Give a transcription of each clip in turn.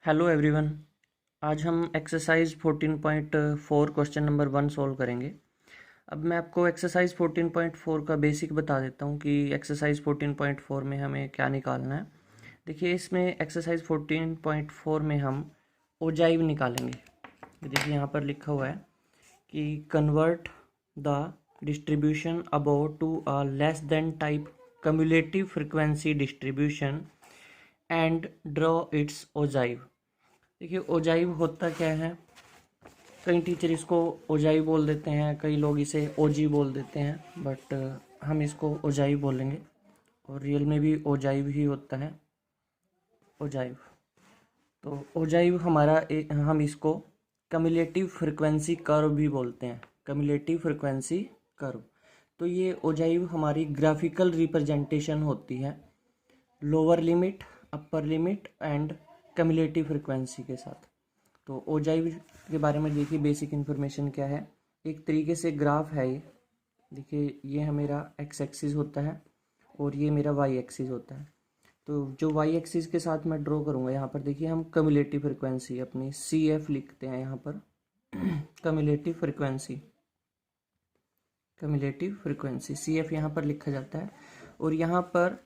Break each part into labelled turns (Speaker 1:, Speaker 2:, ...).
Speaker 1: Hello everyone. आज हम exercise 14.4 question number 1 solve करेंगे। अब मैं आपको एक्सरसाइज 14.4 का बेसिक बता देता हूँ कि एक्सरसाइज 14.4 में हमें क्या निकालना है। देखिए, इसमें एक्सरसाइज 14.4 में हम ओजाइव निकालेंगे। देखिए यहाँ पर लिखा हुआ है कि convert the distribution above to a less than type cumulative frequency distribution and draw its ogive. देखिए, ओजाइव होता क्या है। कई टीचर इसको ओजाइव बोल देते हैं, कई लोग इसे ओजी बोल देते हैं, बट हम इसको ओजाइव बोलेंगे और रियल में भी ओजाइव ही होता है, ओजाइव। तो ओजाइव हम इसको कम्युलेटिव फ्रिक्वेंसी कर्व भी बोलते हैं, कम्युलेटिव फ्रिक्वेंसी कर्व। तो ये ओजाइव हमारी ग्राफिकल रिप्रेजेंटेशन होती है lower limit, upper limit and cumulative frequency के साथ। तो ओजाइव के बारे में देखिए बेसिक इन्फॉर्मेशन क्या है। एक तरीके से ग्राफ है ये। देखिए, ये है मेरा एक्स एक्सिस होता है और ये मेरा वाई एक्सिस होता है। तो जो वाई एक्सिस के साथ मैं ड्रॉ करूँगा यहाँ पर, देखिए हम कम्युलेटिव फ्रिक्वेंसी अपनी सी एफ लिखते हैं यहाँ पर। Cumulative frequency, cumulative frequency C F यहाँ पर लिखा जाता है। और यहाँ पर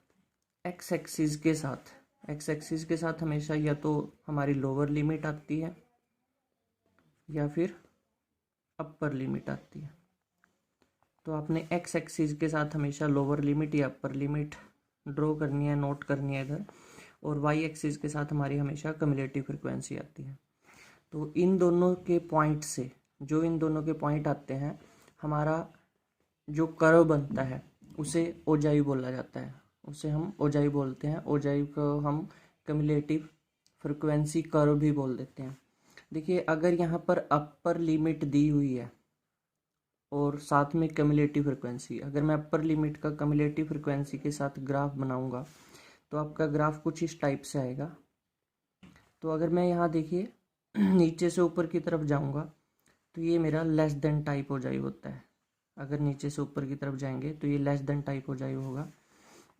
Speaker 1: एक्स एक्सिस के साथ, एक्स एक्सिस के साथ हमेशा या तो हमारी लोअर लिमिट आती है या फिर अपर लिमिट आती है। तो आपने एक्स एक्सिस के साथ हमेशा लोअर लिमिट या अपर लिमिट ड्रॉ करनी है, नोट करनी है इधर। और वाई एक्सिस के साथ हमारी हमेशा कम्युलेटिव फ्रिक्वेंसी आती है। तो इन दोनों के पॉइंट से, जो इन दोनों के पॉइंट आते हैं, हमारा जो कर्व बनता है उसे ओजाइव बोला जाता है, उसे हम ओजाइव बोलते हैं। ओजाइव को हम कम्युलेटिव फ्रिक्वेंसी कर्व भी बोल देते हैं। देखिए, अगर यहाँ पर अपर लिमिट दी हुई है और साथ में कम्युलेटिव फ्रिक्वेंसी, अगर मैं अपर लिमिट का कम्युलेटिव फ्रिक्वेंसी के साथ ग्राफ बनाऊंगा तो आपका ग्राफ कुछ इस टाइप से आएगा। तो अगर मैं यहाँ देखिए नीचे से ऊपर की तरफ जाऊंगा तो ये मेरा लेस देन टाइप ओजाइव होता है। अगर नीचे से ऊपर की तरफ जाएंगे तो ये लेस देन टाइप ओजाइव होगा,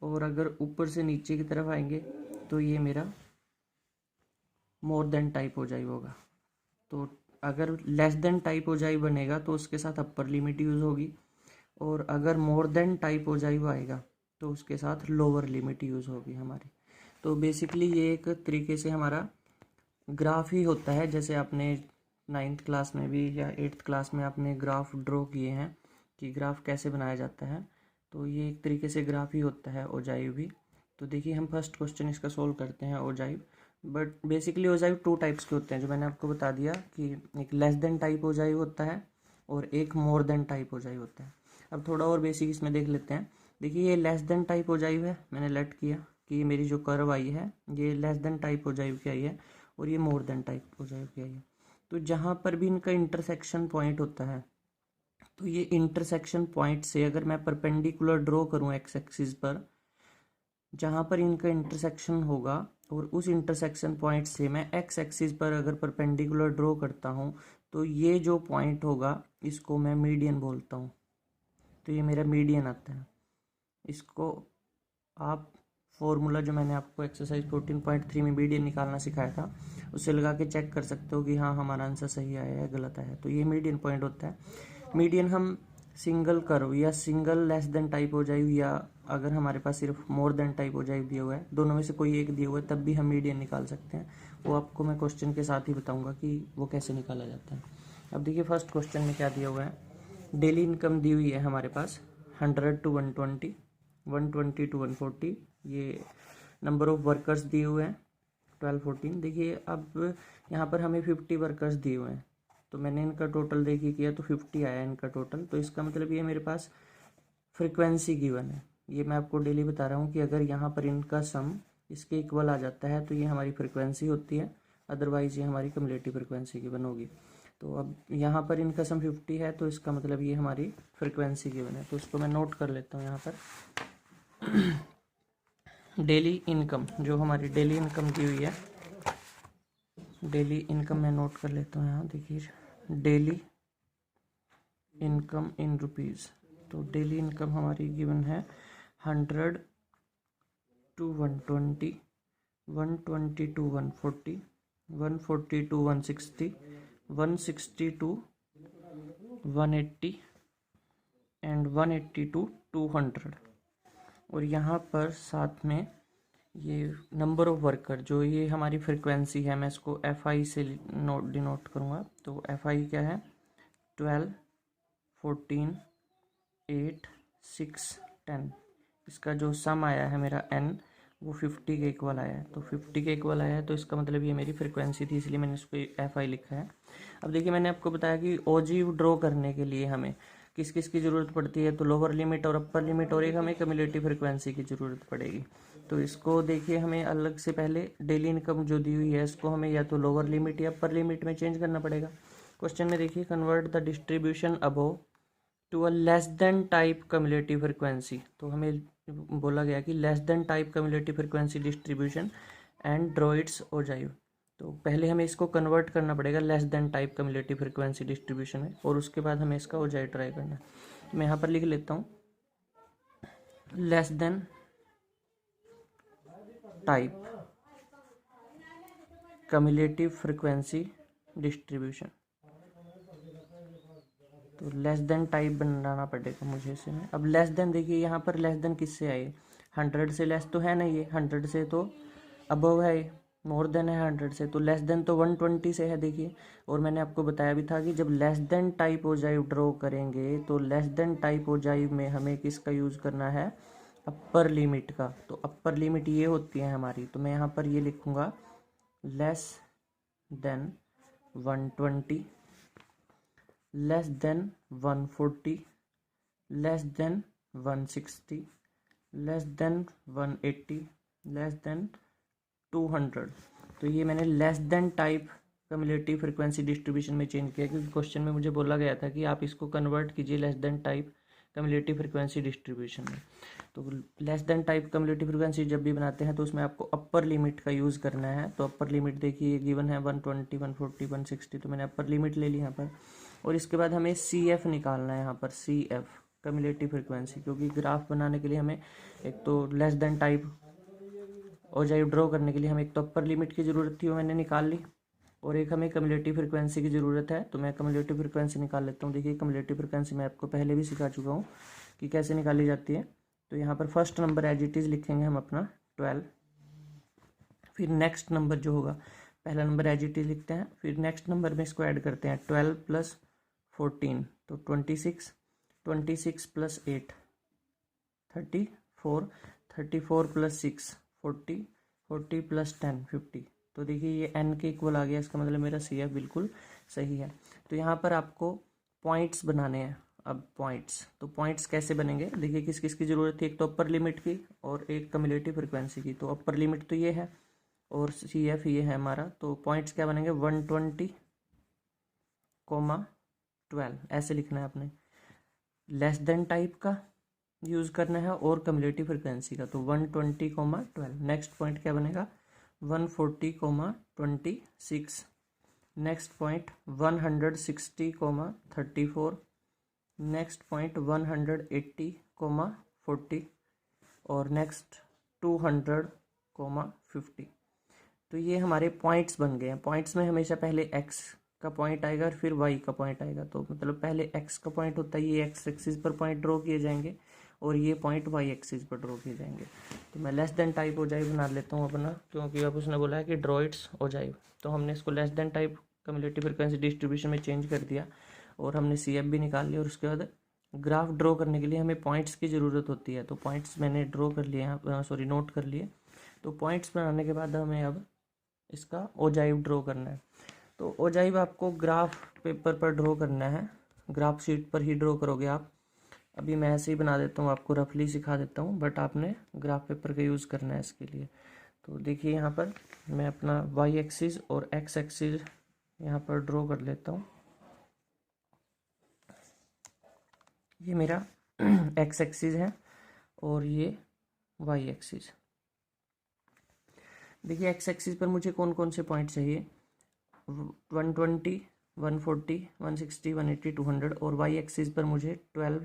Speaker 1: और अगर ऊपर से नीचे की तरफ आएंगे तो ये मेरा मोर देन टाइप ओजाइव होगा। तो अगर लेस देन टाइप ओजाइव बनेगा तो उसके साथ अपर लिमिट यूज़ होगी, और अगर मोर देन टाइप ओजाइव आएगा तो उसके साथ लोअर लिमिट यूज़ होगी हमारी। तो बेसिकली ये एक तरीके से हमारा ग्राफ ही होता है। जैसे आपने 9th क्लास में भी या 8th क्लास में आपने ग्राफ ड्रॉ किए हैं कि ग्राफ कैसे बनाया जाता है, तो ये एक तरीके से ग्राफ ही होता है ओजाइव भी। तो देखिए, हम फर्स्ट क्वेश्चन इसका सोल्व करते हैं ogive. But basically ogive 2 types के होते हैं, जो मैंने आपको बता दिया कि एक लेस देन टाइप ओजाइव होता है और एक मोर देन टाइप ओजाइव होता है। अब थोड़ा और बेसिक इसमें देख लेते हैं। देखिए, ये लेस देन टाइप ओजाइव है, मैंने लेट किया कि ये मेरी जो कर्व आई है ये लेस देन टाइप ओजाइव की आई है, और ये मोर देन टाइप ओजाइव की आई है। तो जहाँ पर भी इनका इंटरसेक्शन पॉइंट होता है, तो ये इंटरसेक्शन पॉइंट से अगर मैं परपेंडिकुलर ड्रॉ करूँ एक्स एक्सिस पर, जहाँ पर इनका इंटरसेक्शन होगा, और उस इंटरसेक्शन पॉइंट से मैं एक्स एक्सिस पर अगर परपेंडिकुलर ड्रॉ करता हूँ, तो ये जो पॉइंट होगा इसको मैं मीडियन बोलता हूँ। तो ये मेरा मीडियन आता है। इसको आप फॉर्मूला जो मैंने आपको एक्सरसाइज 14.3 में मीडियन निकालना सिखाया था, उससे लगा के चेक कर सकते हो कि हाँ हमारा आंसर सही आया है गलत आया है। तो ये मीडियन पॉइंट होता है। मीडियन हम सिंगल कर्व या सिंगल लेस देन टाइप हो जाए, या अगर हमारे पास सिर्फ मोर देन टाइप हो जाए दिया हुआ है, दोनों में से कोई एक दिया हुआ है, तब भी हम मीडियन निकाल सकते हैं। वो आपको मैं क्वेश्चन के साथ ही बताऊंगा कि वो कैसे निकाला जाता है। अब देखिए, फर्स्ट क्वेश्चन में क्या दिया हुआ है। डेली इनकम दी हुई है हमारे पास 100 to 120, 120 to 140। ये नंबर ऑफ वर्कर्स दिए हुए हैं 12 14। देखिए, अब यहाँ पर हमें 50 वर्कर्स दिए हुए हैं, तो मैंने इनका टोटल देखिए किया तो 50 आया इनका टोटल। तो इसका मतलब ये मेरे पास फ्रिक्वेंसी गिवन है। ये मैं आपको डेली बता रहा हूँ कि अगर यहाँ पर इनका सम इसके इक्वल आ जाता है तो ये हमारी फ्रिक्वेंसी होती है, अदरवाइज ये हमारी कम्युलेटिव फ्रिक्वेंसी गिवन होगी। तो अब यहाँ पर इनका सम 50 है, तो इसका मतलब ये हमारी फ्रिक्वेंसी गिवन है। तो इसको मैं नोट कर लेता हूँ यहाँ पर। डेली इनकम, जो हमारी डेली इनकम दी हुई है, डेली इनकम मैं नोट कर लेता हूँ यहाँ। देखिए, डेली इनकम इन रुपीज़। तो डेली इनकम हमारी गिवन है 100 to 120, 120 to 140, 140 to 160, 160 to 180 and 180 to 200। और यहाँ पर साथ में ये नंबर ऑफ वर्कर, जो ये हमारी फ्रिक्वेंसी है, मैं इसको एफ आई से डिनोट करूँगा। तो एफ आई क्या है, 12, 14, 8, 6, 10। इसका जो सम आया है मेरा एन, वो 50 के इक्वल आया है। तो 50 के इक्वल आया है, तो इसका मतलब ये मेरी फ्रिक्वेंसी थी, इसलिए मैंने इसको एफ आई लिखा है। अब देखिए, मैंने आपको बताया कि ओजी ड्रॉ करने के लिए हमें किस किस की ज़रूरत पड़ती है। तो लोअर लिमिट और अपर लिमिट, और एक हमें कम्युलेटिव फ्रिक्वेंसी की ज़रूरत पड़ेगी। तो इसको देखिए, हमें अलग से पहले डेली इनकम जो दी हुई है, इसको हमें या तो लोअर लिमिट या अपर लिमिट में चेंज करना पड़ेगा। क्वेश्चन में देखिए, convert the distribution above to a less than type cumulative frequency. तो हमें बोला गया कि less than type cumulative frequency distribution and draw its ogive. तो पहले हमें इसको कन्वर्ट करना पड़ेगा less than type cumulative frequency distribution में, और उसके बाद हमें इसका ओजाइव ट्राई करना है। तो मैं यहाँ पर लिख लेता हूँ less than type cumulative frequency distribution. तो लेस देन टाइप बनाना पड़ेगा मुझे इसे में। अब लेस देन देखिए, यहाँ पर लेस देन किससे आए, 100 से लेस तो है नहीं, ये 100 से तो अबव है, मोर देन है 100 से, तो लेस देन तो 120 से है देखिए। और मैंने आपको बताया भी था कि जब less than type ogive draw करेंगे, तो लेस देन टाइप ओजाइव में हमें किसका यूज़ करना है, अपर लिमिट का। तो अपर लिमिट ये होती है हमारी, तो मैं यहाँ पर ये लिखूँगा less than 120, less than 140, less than 160, less than 180, less than 200। तो ये मैंने less than type cumulative frequency distribution में चेंज किया, क्योंकि क्वेश्चन में मुझे बोला गया था कि आप इसको कन्वर्ट कीजिए less than type cumulative frequency distribution में। तो less than type cumulative frequency जब भी बनाते हैं, तो उसमें आपको अपर लिमिट का यूज़ करना है। तो अपर लिमिट देखिए गिवन है 120, 140, 160, तो मैंने अपर लिमिट ले ली यहाँ पर। और इसके बाद हमें सी एफ निकालना है यहाँ पर, सी एफ कम्युलेटिव फ्रिक्वेंसी, क्योंकि ग्राफ बनाने के लिए हमें एक तो less than type ogive draw करने के लिए हमें एक तो अपर लिमिट की ज़रूरत थी, वो मैंने निकाल ली, और एक हमें कम्युलेटिव फ्रिक्वेंसी की ज़रूरत है। तो मैं कम्युलेटिव फ्रिक्वेंसी निकाल लेता हूँ। देखिए, कम्युलेटिव फ्रिक्वेंसी मैं आपको पहले भी सिखा चुका हूँ कि कैसे निकाली जाती है। तो यहाँ पर first number as it is लिखेंगे हम अपना 12, फिर नेक्स्ट नंबर जो होगा, पहला नंबर एज इट इज़ लिखते हैं, फिर नेक्स्ट नंबर में इसको ऐड करते हैं 12 प्लस 14, तो 26, 26 प्लस 8 34, 34 प्लस 6 40, 40 प्लस 10 50। तो देखिए ये n के इक्वल आ गया, इसका मतलब मेरा सी एफ बिल्कुल सही है। तो यहाँ पर आपको पॉइंट्स बनाने हैं। अब पॉइंट्स, तो पॉइंट्स कैसे बनेंगे, देखिए किस किस की ज़रूरत थी, एक तो अपर लिमिट की और एक कम्युलेटिव फ्रिक्वेंसी की। तो अपर लिमिट तो ये है और सी एफ ये है हमारा। तो पॉइंट्स क्या बनेंगे, 120, 12 ऐसे लिखना है आपने। लेस देन टाइप का यूज़ करना है और कम्युलेटिव फ्रिक्वेंसी का, तो 120, 12। नेक्स्ट पॉइंट क्या बनेगा, 140, 26। Next point 160, 34। Next point 180, 40। और नेक्स्ट 200, 50। तो ये हमारे पॉइंट्स बन गए हैं। पॉइंट्स में हमेशा पहले एक्स का पॉइंट आएगा और फिर वाई का पॉइंट आएगा। तो मतलब पहले एक्स का पॉइंट होता है, ये एक्स एक्सिस पर पॉइंट ड्रॉ किए जाएंगे और ये पॉइंट वाई एक्सिस पर ड्रॉ किए जाएंगे। तो मैं लेस देन टाइप ओजाइव बना लेता हूँ अपना, क्योंकि अब उसने बोला है कि ड्रॉ इट्स ओजाइव। तो हमने इसको less than type cumulative frequency distribution में चेंज कर दिया और हमने सी एफ भी निकाल लिया। और उसके बाद ग्राफ ड्रॉ करने के लिए हमें पॉइंट्स की ज़रूरत होती है। तो पॉइंट्स मैंने ड्रॉ कर लिए यहाँ, सॉरी नोट कर लिए। तो पॉइंट्स बनाने के बाद हमें अब इसका ओजाइव ड्रॉ करना है। तो ओजाइव आपको ग्राफ पेपर पर ड्रॉ करना है, ग्राफ शीट पर ही ड्रॉ करोगे आप। अभी मैं ऐसे ही बना देता हूँ, आपको रफली सिखा देता हूँ, बट आपने ग्राफ पेपर का यूज़ करना है इसके लिए। तो देखिए यहाँ पर मैं अपना वाई एक्सिस और एक्स एक्सिस यहाँ पर ड्रॉ कर लेता हूँ। ये मेरा एक्स एक्सिस है और ये वाई एक्सिस। देखिए एक्स एक्सिस पर मुझे कौन कौन से पॉइंट चाहिए, 120, 140, 160, 180, 200। और वाई एक्सिस पर मुझे 12,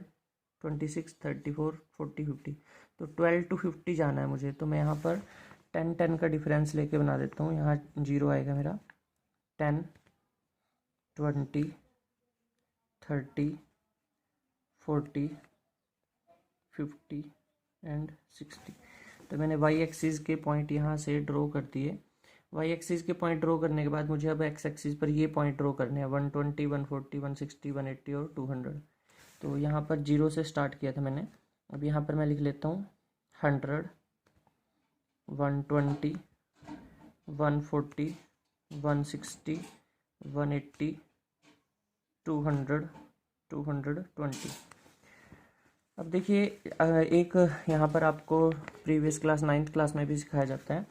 Speaker 1: 26, 34, 40, 50। तो 12 to 50 जाना है मुझे। तो मैं यहाँ पर 10 10 का डिफरेंस लेके बना देता हूँ। यहाँ 0 आएगा मेरा, 10, 20, 30, 40, 50 एंड 60। तो मैंने वाई एक्सिस के पॉइंट यहाँ से ड्रॉ कर दिए। वाई एक्सिस के पॉइंट ड्रॉ करने के बाद मुझे अब एक्स एक्सिस पर ये पॉइंट ड्रॉ करने हैं 120, 140, 160, 180 और 200। तो यहाँ पर 0 से स्टार्ट किया था मैंने। अब यहाँ पर मैं लिख लेता हूँ 100, 120, 140, 160, 180, 200, 220। अब देखिए एक यहाँ पर आपको प्रीवियस क्लास 9th क्लास में भी सिखाया जाता है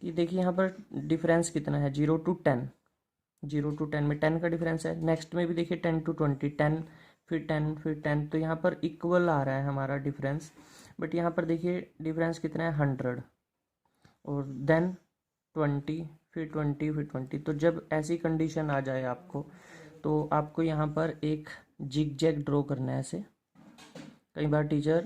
Speaker 1: कि देखिए यहाँ पर डिफरेंस कितना है 0 to 10। 0 to 10 में 10 का डिफरेंस है। नेक्स्ट में भी देखिए 10 to 20, 10 फिर 10 फिर 10। तो यहाँ पर इक्वल आ रहा है हमारा डिफरेंस। बट यहाँ पर देखिए डिफरेंस कितना है 100 और देन 20 फिर 20 फिर 20। तो जब ऐसी कंडीशन आ जाए आपको तो आपको यहाँ पर एक जिग जैग ड्रॉ करना है ऐसे। कई बार टीचर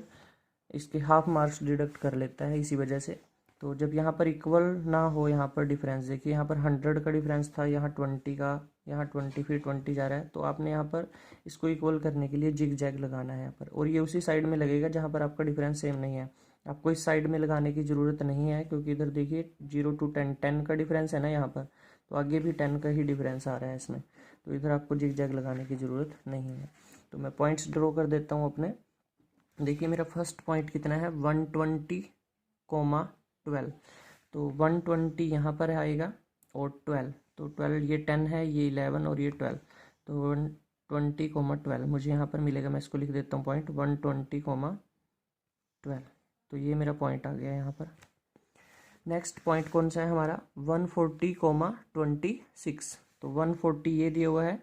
Speaker 1: इसके हाफ मार्क्स डिडक्ट कर लेता है इसी वजह से। तो जब यहाँ पर इक्वल ना हो, यहाँ पर डिफरेंस देखिए, यहाँ पर 100 का डिफरेंस था, यहाँ 20 का, यहाँ 20 फिर 20 जा रहा है। तो आपने यहाँ पर इसको इक्वल करने के लिए जिग जैग लगाना है यहाँ पर। और ये उसी साइड में लगेगा जहाँ पर आपका डिफरेंस सेम नहीं है। आपको इस साइड में लगाने की ज़रूरत नहीं है क्योंकि इधर देखिए 0 to 10, 10 का डिफरेंस है ना यहाँ पर। तो आगे भी 10 का ही डिफरेंस आ रहा है इसमें। तो इधर आपको जिग जैग लगाने की ज़रूरत नहीं है। तो मैं पॉइंट्स ड्रॉ कर देता हूँ अपने। देखिए मेरा फर्स्ट पॉइंट कितना है 120, 12। तो 120 यहाँ पर आएगा और 12। तो 12 ये 10 है, ये 11 और ये 12। तो 120, 12 मुझे यहाँ पर मिलेगा। मैं इसको लिख देता हूँ पॉइंट 120, 12। तो ये मेरा पॉइंट आ गया यहाँ पर। नेक्स्ट पॉइंट कौन सा है हमारा 140, 26। तो 140 ये दिया हुआ है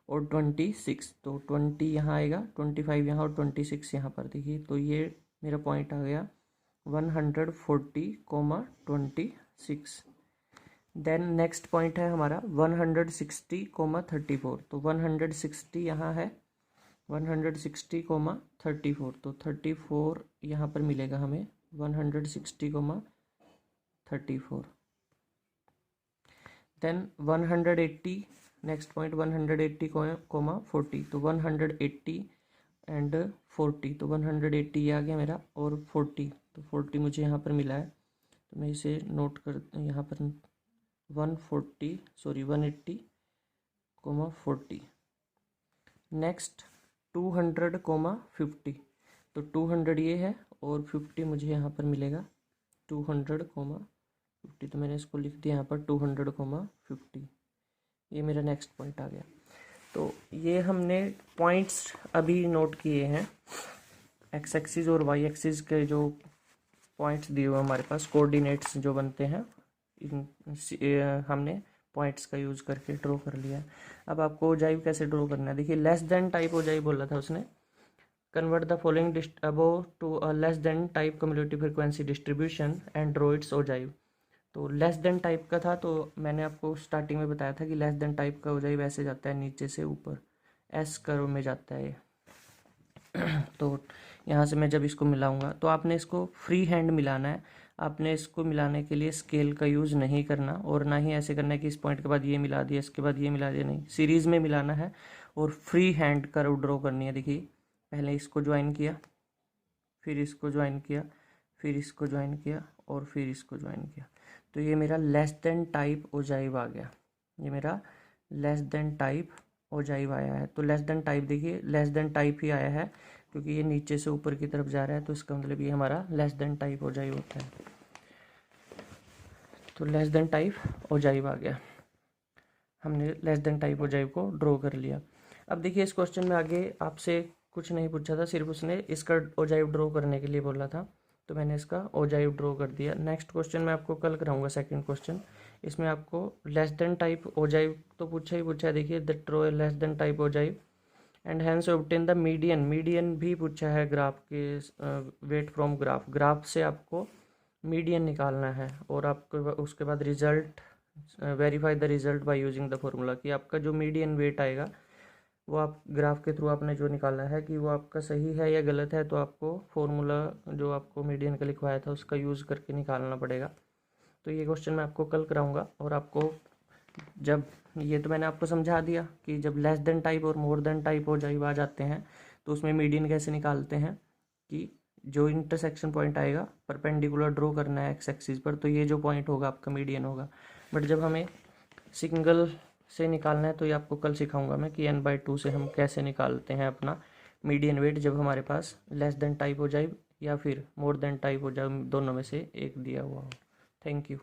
Speaker 1: और 26। तो 20 यहाँ आएगा, 25 यहाँ और 26 यहाँ पर देखिए। तो ये मेरा पॉइंट आ गया 140, 26। देन नेक्स्ट पॉइंट है हमारा 160, 34। तो 160 यहाँ है, 160, 34। तो 34 यहाँ पर मिलेगा हमें 160, 34। Then 180, next point 180, 40। तो 180 एंड 40। तो 180 ये आ गया मेरा और 40। तो 40 मुझे यहाँ पर मिला है। तो मैं इसे नोट कर यहाँ पर 180, 40। नेक्स्ट 200, 50। तो 200 ये है और 50 मुझे यहाँ पर मिलेगा 200, 50। तो मैंने इसको लिख दिया यहाँ पर 200, 50। ये मेरा नेक्स्ट पॉइंट आ गया। तो ये हमने पॉइंट्स अभी नोट किए हैं। एक्स एक्सिस और वाई एक्सिस के जो पॉइंट्स दिए हुए हमारे पास, कोऑर्डिनेट्स जो बनते हैं, हमने पॉइंट्स का यूज़ करके ड्रॉ कर लिया। अब आपको ओजाइव कैसे ड्रॉ करना है। देखिए लेस देन टाइप ओजाइव बोला था उसने। Convert the following above to a less than type cumulative frequency distribution and draw its ogive. तो लेस देन टाइप का था, तो मैंने आपको स्टार्टिंग में बताया था कि लेस देन टाइप का ओजाइव ऐसे जाता है नीचे से ऊपर, एस कर्व में जाता है। तो यहाँ से मैं जब इसको मिलाऊंगा तो आपने इसको फ्री हैंड मिलाना है। आपने इसको मिलाने के लिए स्केल का यूज़ नहीं करना और ना ही ऐसे करना है कि इस पॉइंट के बाद ये मिला दिया, इसके बाद ये मिला दिया, नहीं, सीरीज़ में मिलाना है और फ्री हैंड कर्व ड्रॉ करनी है। देखिए पहले इसको ज्वाइन किया, फिर इसको ज्वाइन किया, फिर इसको ज्वाइन किया और फिर इसको ज्वाइन किया। तो ये मेरा लेस देन टाइप ओजाइव आ गया। ये मेरा लेस देन टाइप ओजाइव आया है। तो लेस देन टाइप देखिए लेस देन टाइप ही आया है क्योंकि ये नीचे से ऊपर की तरफ जा रहा है। तो इसका मतलब ये हमारा लेस देन टाइप ओजाइव होता है। तो लेस देन टाइप ओजाइव आ गया। हमने लेस देन टाइप ओजाइव को ड्रॉ कर लिया। अब देखिए इस क्वेश्चन में आगे आपसे कुछ नहीं पूछा था, सिर्फ उसने इसका ओजाइव ड्रॉ करने के लिए बोला था। तो मैंने इसका ओजाइव ड्रॉ कर दिया। नेक्स्ट क्वेश्चन मैं आपको कल कराऊंगा, सेकंड क्वेश्चन। इसमें आपको लेस देन टाइप ओजाइव तो पूछा ही पूछा है। देखिए the draw less than type ogive and hence obtain the median. Median भी पूछा है ग्राफ के, वेट फ्रॉम ग्राफ। ग्राफ से आपको मीडियन निकालना है और आपको उसके बाद result, verify the result by using the formula, कि आपका जो मीडियन वेट आएगा वो आप ग्राफ के थ्रू आपने जो निकाला है कि वो आपका सही है या गलत है। तो आपको फॉर्मूला जो आपको मीडियन का लिखवाया था उसका यूज़ करके निकालना पड़ेगा। तो ये क्वेश्चन मैं आपको कल कराऊंगा और आपको जब ये तो मैंने आपको समझा दिया कि जब लेस देन टाइप और मोर देन टाइप हो जाए आ जाते हैं तो उसमें मीडियन कैसे निकालते हैं, कि जो इंटरसेक्शन पॉइंट आएगा परपेंडिकुलर ड्रॉ करना है एक्स एक्सिस पर, तो ये जो पॉइंट होगा आपका मीडियन होगा। बट जब हमें सिंगल से निकालना है तो ये आपको कल सिखाऊंगा मैं कि n/2 से हम कैसे निकालते हैं अपना मीडियन वेट जब हमारे पास लेस देन टाइप हो जाए या फिर मोर देन टाइप हो जाए, दोनों में से एक दिया हुआ हो। Thank you.